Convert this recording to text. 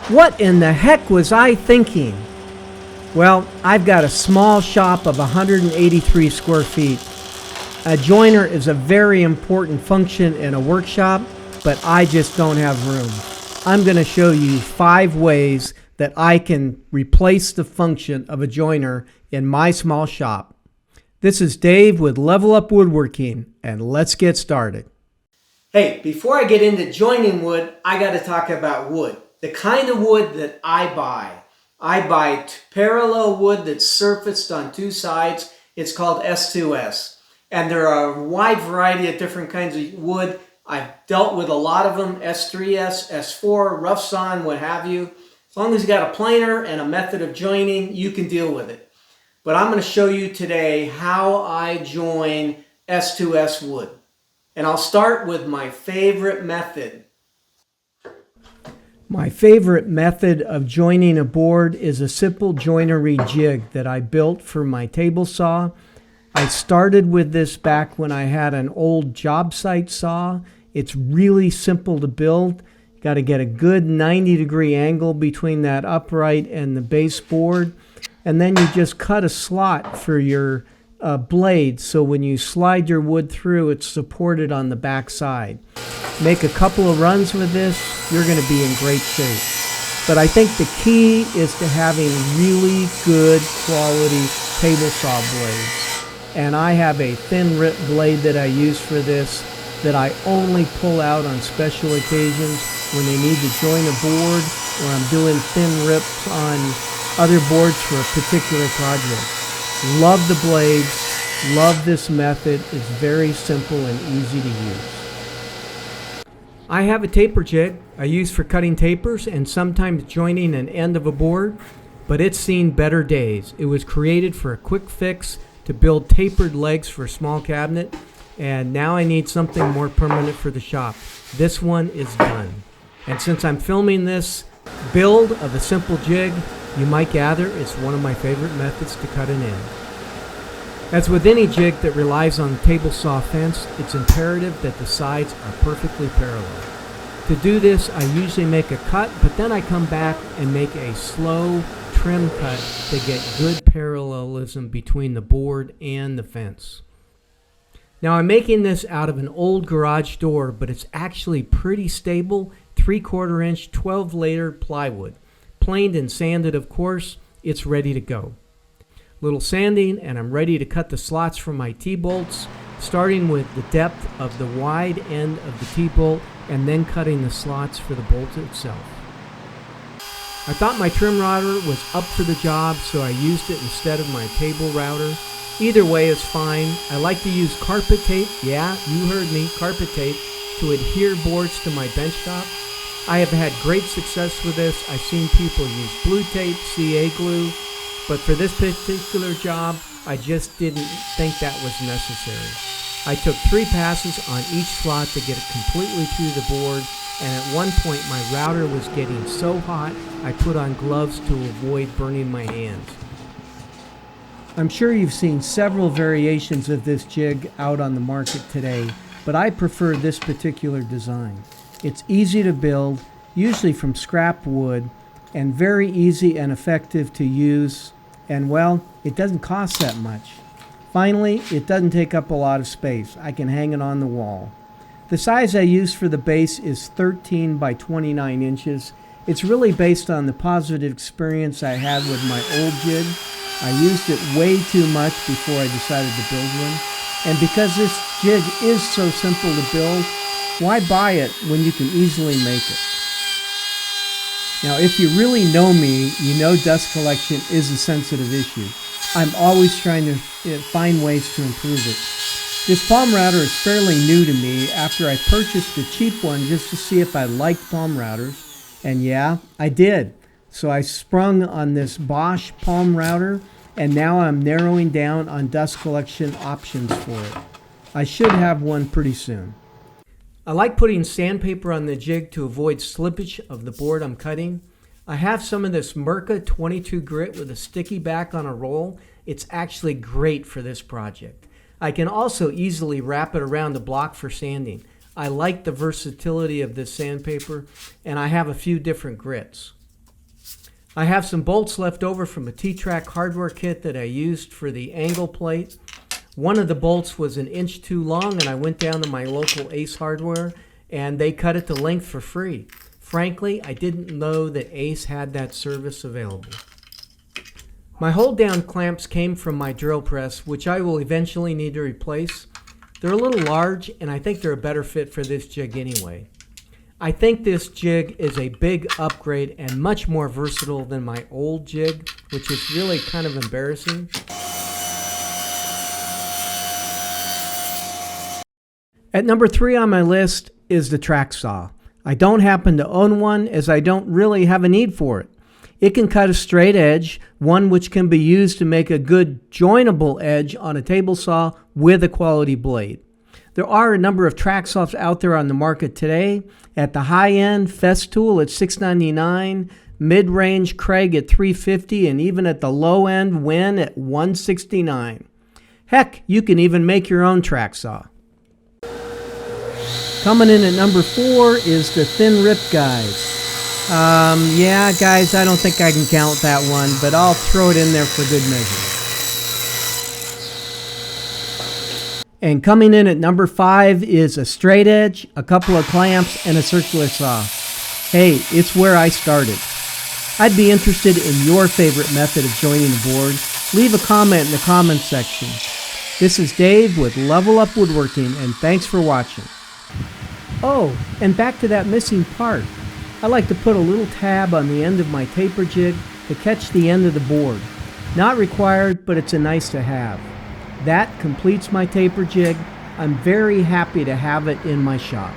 What in the heck was I thinking? Well, I've got a small shop of 183 square feet. A joiner is a very important function in a workshop, but I just don't have room. I'm going to show you 5 ways that I can replace the function of a joiner in my small shop. This is Dave with Level Up Woodworking, and let's get started. Hey, before I get into joining wood, I got to talk about wood. The kind of wood that I buy. I buy parallel wood that's surfaced on 2 sides. It's called S2S. And there are a wide variety of different kinds of wood. I've dealt with a lot of them, S3S, S4, rough sawn, what have you. As long as you got a planer and a method of joining, you can deal with it. But I'm going to show you today how I join S2S wood. And I'll start with my favorite method. My favorite method of joining a board is a simple joinery jig that I built for my table saw. I started with this back when I had an old job site saw. It's really simple to build. You got to get a good 90-degree angle between that upright and the base board. And then you just cut a slot for your blade, so when you slide your wood through, it's supported on the back side. Make a couple of runs with this, you're going to be in great shape. But I think the key is to having really good quality table saw blades. And I have a thin rip blade that I use for this that I only pull out on special occasions when they need to join a board, or I'm doing thin rips on other boards for a particular project. Love the blades, love this method. It's very simple and easy to use. I have a taper jig I use for cutting tapers and sometimes joining an end of a board, but it's seen better days. It was created for a quick fix to build tapered legs for a small cabinet, and now I need something more permanent for the shop. This one is done. And since I'm filming this build of a simple jig, you might gather it's one of my favorite methods to cut an end. As with any jig that relies on the table saw fence, it's imperative that the sides are perfectly parallel. To do this, I usually make a cut, but then I come back and make a slow trim cut to get good parallelism between the board and the fence. Now I'm making this out of an old garage door, but it's actually pretty stable, 3/4 inch 12-layer plywood. Planed and sanded, of course. It's ready to go. Little sanding, and I'm ready to cut the slots for my T-bolts, starting with the depth of the wide end of the T-bolt and then cutting the slots for the bolt itself. I thought my trim router was up for the job, so I used it instead of my table router. Either way is fine. I like to use carpet tape, yeah, you heard me, carpet tape, to adhere boards to my bench top. I have had great success with this. I've seen people use blue tape, CA glue, but for this particular job, I just didn't think that was necessary. I took 3 passes on each slot to get it completely through the board, and at one point my router was getting so hot, I put on gloves to avoid burning my hands. I'm sure you've seen several variations of this jig out on the market today, but I prefer this particular design. It's easy to build, usually from scrap wood, and very easy and effective to use, and well, it doesn't cost that much. Finally, it doesn't take up a lot of space. I can hang it on the wall. The size I use for the base is 13 by 29 inches. It's really based on the positive experience I had with my old jig. I used it way too much before I decided to build one. And because this jig is so simple to build, why buy it when you can easily make it? Now, if you really know me, you know dust collection is a sensitive issue. I'm always trying to find ways to improve it. This palm router is fairly new to me after I purchased a cheap one just to see if I liked palm routers. And yeah, I did. So I sprung on this Bosch palm router, and now I'm narrowing down on dust collection options for it. I should have one pretty soon. I like putting sandpaper on the jig to avoid slippage of the board I'm cutting. I have some of this Mirka 22 grit with a sticky back on a roll. It's actually great for this project. I can also easily wrap it around the block for sanding. I like the versatility of this sandpaper, and I have a few different grits. I have some bolts left over from a T-Track hardware kit that I used for the angle plate. One of the bolts was an inch too long, and I went down to my local Ace Hardware and they cut it to length for free. Frankly, I didn't know that Ace had that service available. My hold down clamps came from my drill press, which I will eventually need to replace. They're a little large, and I think they're a better fit for this jig anyway. I think this jig is a big upgrade and much more versatile than my old jig, which is really kind of embarrassing. At number 3 on my list is the track saw. I don't happen to own one, as I don't really have a need for it. It can cut a straight edge, one which can be used to make a good joinable edge on a table saw with a quality blade. There are a number of track saws out there on the market today. At the high end, Festool at $699, mid-range Craig at $350, and even at the low end, Win at $169. Heck, you can even make your own track saw. Coming in at number 4 is the thin rip guys. Yeah, guys, I don't think I can count that one, but I'll throw it in there for good measure. And coming in at number 5 is a straight edge, a couple of clamps, and a circular saw. Hey, it's where I started. I'd be interested in your favorite method of joining a board. Leave a comment in the comments section. This is Dave with Level Up Woodworking, and thanks for watching. Oh, and back to that missing part. I like to put a little tab on the end of my taper jig to catch the end of the board. Not required, but it's a nice to have. That completes my taper jig. I'm very happy to have it in my shop.